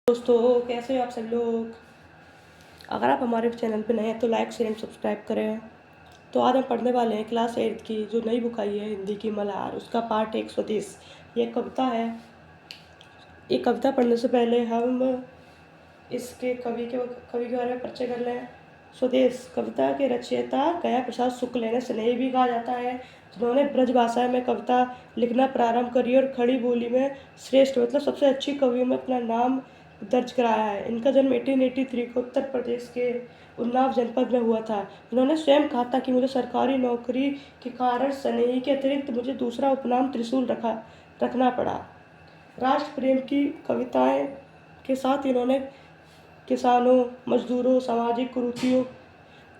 दोस्तों, कैसे हो आप सब लोग। अगर आप हमारे चैनल पर नए हैं तो लाइक शेयर एंड सब्सक्राइब करें। तो आज हम पढ़ने वाले हैं क्लास 8 की जो नई बुक आई है हिंदी की मल्हार, उसका पार्ट 1 स्वदेश। ये कविता है। ये कविता पढ़ने से पहले हम इसके कवि के बारे में परिचय कर लें। स्वदेश कविता के रचयिता गया प्रसाद शुक्ल इन्हें स्नेही भी कहा जाता है, जिन्होंने ब्रज भाषा में कविता लिखना प्रारंभ करी और खड़ी बोली में श्रेष्ठ मतलब सबसे अच्छी कवियों में अपना नाम दर्ज कराया है। इनका जन्म 1883 को उत्तर प्रदेश के उन्नाव जनपद में हुआ था। इन्होंने स्वयं कहा था कि मुझे सरकारी नौकरी के कारण स्नेही के अतिरिक्त मुझे दूसरा उपनाम त्रिशूल रखना पड़ा। राष्ट्र प्रेम की कविताएं के साथ इन्होंने किसानों, मजदूरों, सामाजिक कुरीतियों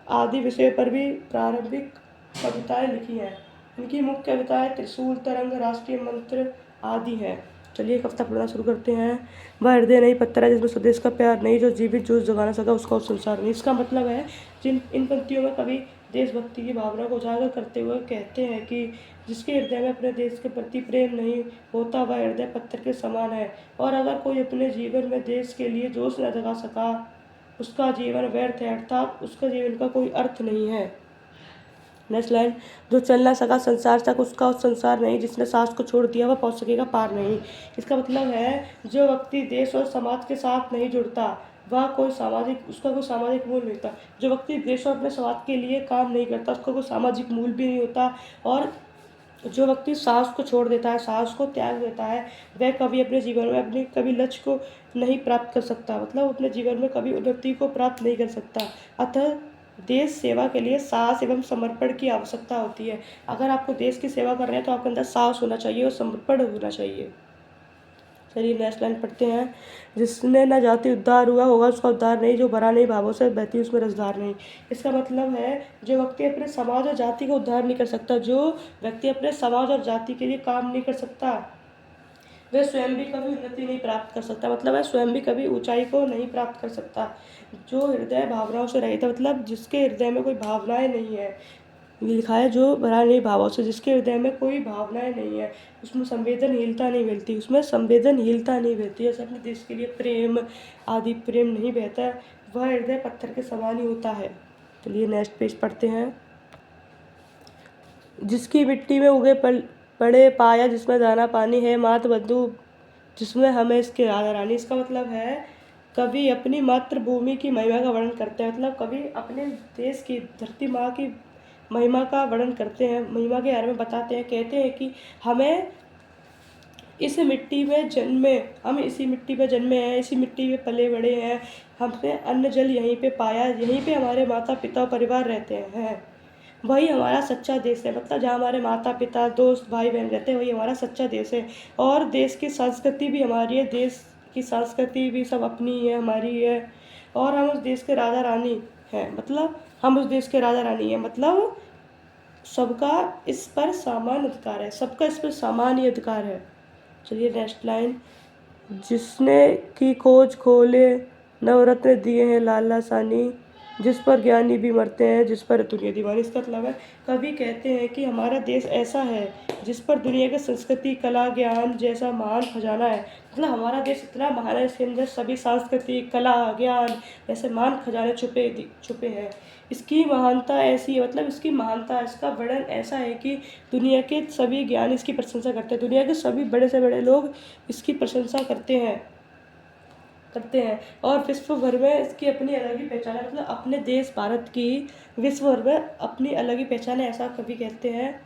आदि विषय पर भी प्रारंभिक कविताएं लिखी हैं। इनकी मुख्य कविताएं त्रिशूल, तरंग, राष्ट्रीय मंत्र आदि हैं। चलिए कविता पढ़ना शुरू करते हैं। वह हृदय नहीं पत्थर है जिसमें स्वदेश का प्यार नहीं, जो जीवित जोश जगा ना सका उसका उस संसार नहीं। इसका मतलब है इन पंक्तियों में कवि देशभक्ति की भावना को उजागर करते हुए कहते हैं कि जिसके हृदय में अपने देश के प्रति प्रेम नहीं होता वह हृदय पत्थर के समान है, और अगर कोई अपने जीवन में देश के लिए जोश न जगा सका उसका जीवन व्यर्थ है, अर्थात उसका जीवन का कोई अर्थ नहीं है। नेक्स्ट लाइन, जो चल ना सका संसार तक उसका उस संसार नहीं, जिसने सास को छोड़ दिया वह पहुंच सकेगा पार नहीं। इसका मतलब है जो व्यक्ति देश और समाज के साथ नहीं जुड़ता वह उसका कोई सामाजिक मूल्य नहीं होता। जो व्यक्ति देश और अपने समाज के लिए काम नहीं करता उसका कोई सामाजिक मूल्य भी नहीं होता। और जो व्यक्ति साहस को छोड़ देता है, साहस को त्याग देता है, वह कभी अपने जीवन में अपने कभी लक्ष्य को नहीं प्राप्त कर सकता, मतलब अपने जीवन में कभी उन्नति को प्राप्त नहीं कर सकता। अतः देश सेवा के लिए साहस एवं समर्पण की आवश्यकता होती है। अगर आपको देश की सेवा कर रहे हैं तो आपके अंदर साहस होना चाहिए और समर्पण होना चाहिए। चलिए नेक्स्ट लाइन पढ़ते हैं। जिसने न जाति उद्धार हुआ होगा उसका उद्धार नहीं, जो भरा नहीं भावों से बहती उसमें रसधार नहीं। इसका मतलब है जो व्यक्ति अपने समाज और जाति का उद्धार नहीं कर सकता, जो व्यक्ति अपने समाज और जाति के लिए काम नहीं कर सकता, वह स्वयं भी कभी उन्नति नहीं प्राप्त कर सकता, मतलब वह स्वयं भी कभी ऊंचाई को नहीं प्राप्त कर सकता। जो हृदय भावनाओं से रहित है, मतलब जिसके हृदय में कोई भावनाएं नहीं है, लिखा है जो भरा नहीं भावों से, जिसके हृदय में कोई भावनाएं नहीं है, उसमें संवेदनहीनता नहीं मिलती, जैसे अपने देश के लिए प्रेम आदि प्रेम नहीं बहता, वह हृदय पत्थर के समान ही होता है। चलिए नेक्स्ट पेज पढ़ते हैं। जिसकी मिट्टी में उगे पड़े पाया जिसमें दाना पानी है, मात बंधु जिसमें हमें इसके राधा रानी। इसका मतलब है कवि अपनी मातृभूमि की महिमा का वर्णन करते हैं, मतलब कवि अपने देश की धरती माँ की महिमा का वर्णन करते हैं, महिमा के बारे में बताते हैं, कहते हैं कि हमें इस मिट्टी में जन्मे, हम इसी मिट्टी में जन्मे हैं, इसी मिट्टी में पले बड़े हैं, हमने अन्न जल यहीं पे पाया, यहीं पे हमारे माता पिता परिवार रहते हैं, वही हमारा सच्चा देश है, मतलब जहाँ हमारे माता पिता दोस्त भाई बहन रहते हैं वही हमारा सच्चा देश है। और देश की संस्कृति भी हमारी है, देश की संस्कृति भी सब अपनी है, हमारी है, और हम उस देश के राजा रानी हैं, मतलब हम उस देश के राजा रानी हैं, मतलब सबका इस पर सामान्य अधिकार है, सबका इस पर सामान्य अधिकार है। चलिए नेक्स्ट लाइन, जिसने की खोज खोले नवरत्न दिए हैं लाला सानी, जिस पर ज्ञानी भी मरते हैं जिस पर दुनिया दीवानी। इसका मतलब है कवि कहते हैं कि हमारा देश ऐसा है जिस पर दुनिया की संस्कृति कला ज्ञान जैसा महान खजाना है, मतलब हमारा देश इतना महान है इसके अंदर सभी संस्कृति कला ज्ञान जैसे महान खजाने छुपे हैं। इसकी महानता ऐसी है, मतलब इसकी महानता इसका वर्णन ऐसा है कि दुनिया के सभी ज्ञान इसकी प्रशंसा करते हैं, दुनिया के सभी बड़े से बड़े लोग इसकी प्रशंसा करते हैं और विश्व भर में इसकी अपनी अलग ही पहचान है, मतलब अपने देश भारत की विश्व भर में अपनी अलग ही पहचान है, ऐसा कवि कहते हैं।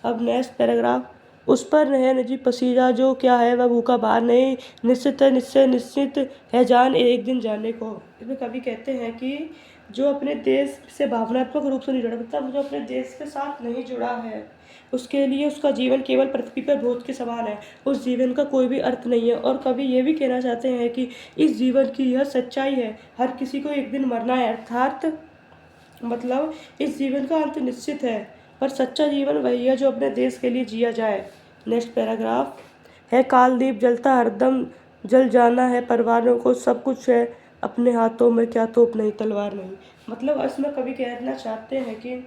अब नेक्स्ट पैराग्राफ, उस पर है निजी पसीजा जो क्या है वह भूखा बाहर नहीं, निश्चित है जान एक दिन जाने को। इसमें कवि कहते हैं कि जो अपने देश से भावनात्मक रूप से नहीं जुड़ा, मतलब जो अपने देश के साथ नहीं जुड़ा है उसके लिए उसका जीवन केवल पृथ्वी पर भूत के समान है, उस जीवन का कोई भी अर्थ नहीं है। और कवि ये भी कहना चाहते हैं कि इस जीवन की यह सच्चाई है, हर किसी को एक दिन मरना है, अर्थात मतलब इस जीवन का अंत निश्चित है, पर सच्चा जीवन वही है जो अपने देश के लिए जिया जाए। नेक्स्ट पैराग्राफ है, कालदीप जलता हरदम जल जाना है परिवारों को सब कुछ है अपने हाथों में, क्या तोप नहीं तलवार नहीं। मतलब इसमें कवि कहना चाहते हैं कि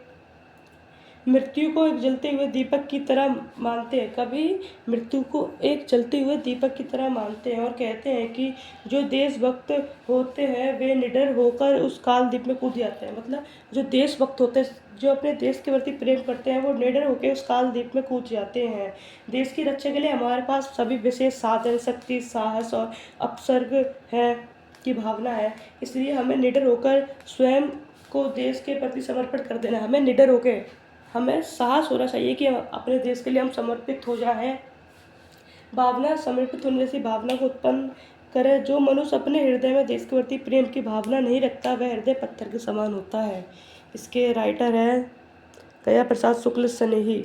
मृत्यु को एक जलते हुए दीपक की तरह मानते हैं, कभी मृत्यु को एक जलते हुए दीपक की तरह मानते हैं और कहते हैं कि जो देशभक्त होते हैं वे निडर होकर उस काल दीप में कूद जाते हैं। मतलब जो देशभक्त होते हैं, जो अपने देश के प्रति प्रेम करते हैं, वो निडर होकर उस काल दीप में कूद जाते हैं। देश की रक्षा के लिए हमारे पास सभी विशेष साधन, शक्ति, साहस और अपसर्ग है की भावना है। इसलिए हमें निडर होकर स्वयं को देश के प्रति समर्पित कर देना। हमें निडर होकर, हमें साहस होना चाहिए कि अपने देश के लिए हम समर्पित हो जाएं। भावना समर्पित होने जैसी भावना को उत्पन्न करे। जो मनुष्य अपने हृदय में देश के प्रति प्रेम की भावना नहीं रखता, वह हृदय पत्थर के समान होता है। इसके राइटर है गया प्रसाद शुक्ल स्नेही।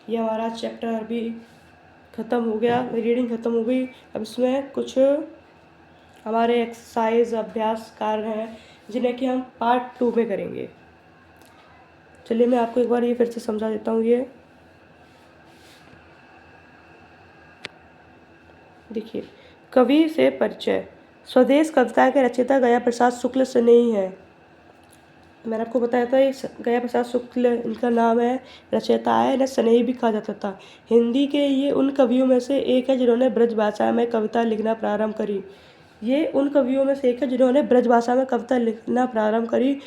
ये हमारा चैप्टर अभी ख़त्म हो गया, रीडिंग ख़त्म हो गई। अब इसमें कुछ हमारे एक्सरसाइज अभ्यास कार्य हैं जिन्हें कि हम पार्ट 2 में करेंगे। चलिए मैं आपको एक बार ये फिर से समझा देता हूँ। ये देखिए, कवि से परिचय। स्वदेश कविता के रचयिता गया प्रसाद शुक्ल स्नेही है। मैंने आपको बताया था ये गया प्रसाद शुक्ल इनका नाम है, रचयिता है, इन्हें स्नेही भी कहा जाता था। हिंदी के ये उन कवियों में से एक है जिन्होंने ब्रज भाषा में कविता लिखना प्रारंभ करी। ये उन कवियों में से एक है जिन्होंने ब्रज भाषा में कविता लिखना प्रारंभ करी।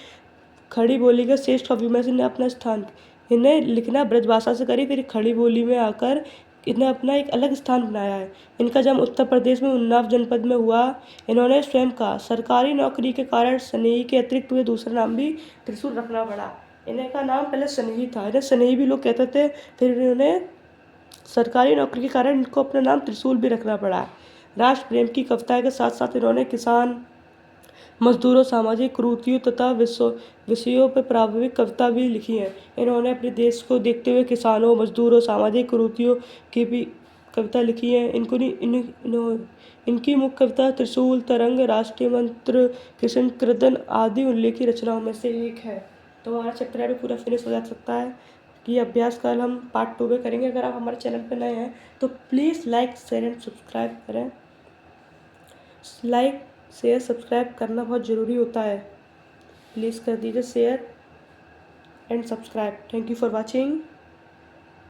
खड़ी बोली के श्रेष्ठ कवियों में से इन्हें अपना स्थान, इन्हें लिखना ब्रज भाषा से करी, फिर खड़ी बोली में आकर इन्हें अपना एक अलग स्थान बनाया है। इनका जन्म उत्तर प्रदेश में उन्नाव जनपद में हुआ। इन्होंने स्वयं कहा, सरकारी नौकरी के कारण स्नेही के अतिरिक्त हुए दूसरा नाम भी त्रिशूल रखना पड़ा। इन्हें का नाम पहले स्नेही था, इन्हें स्नेही भी लोग कहते थे, फिर इन्होंने सरकारी नौकरी के कारण इनको अपना नाम त्रिशूल भी रखना पड़ा। राष्ट्र प्रेम की कविता के साथ साथ इन्होंने किसान, मजदूरों, सामाजिक कुरीतियों तथा विषयों पर प्रभावित कविता भी लिखी है। इन्होंने अपने देश को देखते हुए किसानों, मजदूरों, सामाजिक कुरीतियों की भी कविता लिखी है। इनकी मुख्य कविता त्रिशूल, तरंग, राष्ट्रीय मंत्र, कृष्ण कीर्तन आदि उल्लेखित रचनाओं में से एक है। तो हमारा चैप्टर अभी पूरा फिनिश हो जा सकता है। कि अभ्यास कल हम पार्ट 2 में करेंगे। अगर आप हमारे चैनल पर नए हैं तो please like, share and subscribe करें। लाइक, शेयर, सब्सक्राइब करना बहुत ज़रूरी होता है। प्लीज़ कर दीजिए share and subscribe. Thank you for watching.